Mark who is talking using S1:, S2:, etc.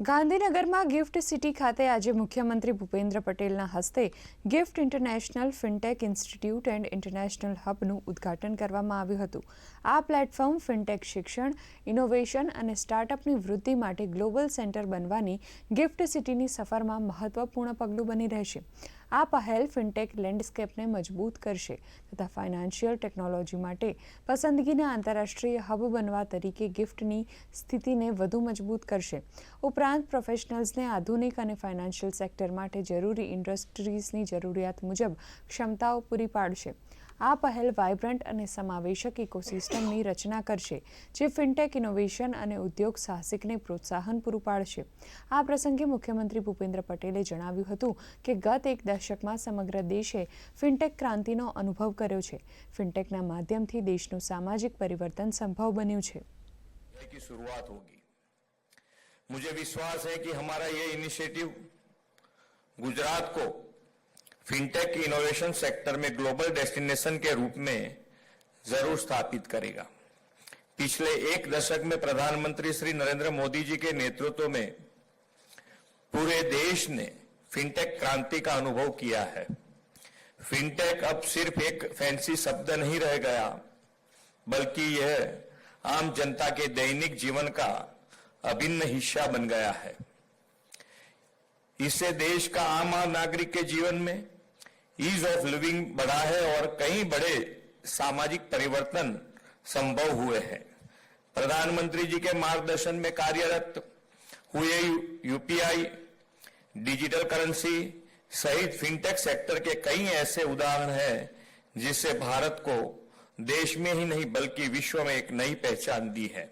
S1: ગાંધીનગરમાં gift city ખાતે આજે મુખ્યમંત્રી ભૂપેન્દ્ર પટેલના હસ્તે GIFT international fintech institute and international હબનું ઉદ્ઘાટન કરવામાં આવ્યું હતું। આ પ્લેટફોર્મ ફિનટેક શિક્ષણ, ઇનોવેશન અને સ્ટાર્ટઅપની વૃદ્ધિ માટે ગ્લોબલ સેન્ટર બનવાની ગિફ્ટ સિટીની સફરમાં મહત્વપૂર્ણ પગલું બની રહેશે। આ પહેલ ફિનટેક લેન્ડસ્કેપને મજબૂત કરશે તથા ફાઇનાન્શિયલ ટેકનોલોજી માટે પસંદગીના આંતરરાષ્ટ્રીય હબ બનવા તરીકે ગિફ્ટની સ્થિતિને વધુ મજબૂત કરશે। ઉપરાંત પ્રોફેશનલ્સને આધુનિક અને ફાઇનાન્શિયલ સેક્ટર માટે જરૂરી ઇન્ડસ્ટ્રીઝની જરૂરિયાત મુજબ ક્ષમતાઓ પૂરી પાડશે। આ પહેલ વાઇબ્રન્ટ અને સમાવેશક ઇકોસિસ્ટમની રચના કરશે, જે ફિનટેક ઇનોવેશન અને ઉદ્યોગ સાહસિકને પ્રોત્સાહન પૂરું પાડશે। આ પ્રસંગે મુખ્યમંત્રી ભૂપેન્દ્ર પટેલે જણાવ્યું હતું કે ગત એક દશકમાં સમગ્ર દેશે ફિનટેક ક્રાંતિનો અનુભવ કર્યો છે। ફિનટેકના માધ્યમથી દેશનું સામાજિક પરિવર્તન સંભવ બન્યું છે।
S2: की शुरुआत होगी। मुझे विश्वास है कि हमारा ये इनिशिएटिव गुजरात को फिनटेक इनोवेशन सेक्टर में ग्लोबल डेस्टिनेशन के रूप में जरूर स्थापित करेगा। पिछले एक दशक में प्रधानमंत्री श्री नरेंद्र मोदी जी के नेतृत्व में पूरे देश ने फिनटेक क्रांति का अनुभव किया है। फिनटेक अब सिर्फ एक फैंसी शब्द नहीं रह गया, बल्कि यह आम जनता के दैनिक जीवन का अभिन्न हिस्सा बन गया है। इससे देश का आम नागरिक के जीवन में ईज ऑफ लिविंग बढ़ा है और कई बड़े सामाजिक परिवर्तन संभव हुए हैं। प्रधानमंत्री जी के मार्गदर्शन में कार्यरत हुए यूपीआई, डिजिटल करेंसी सहित फिनटेक सेक्टर के कई ऐसे उदाहरण हैं जिससे भारत को देश में ही नहीं बल्कि विश्व में एक नई पहचान दी है।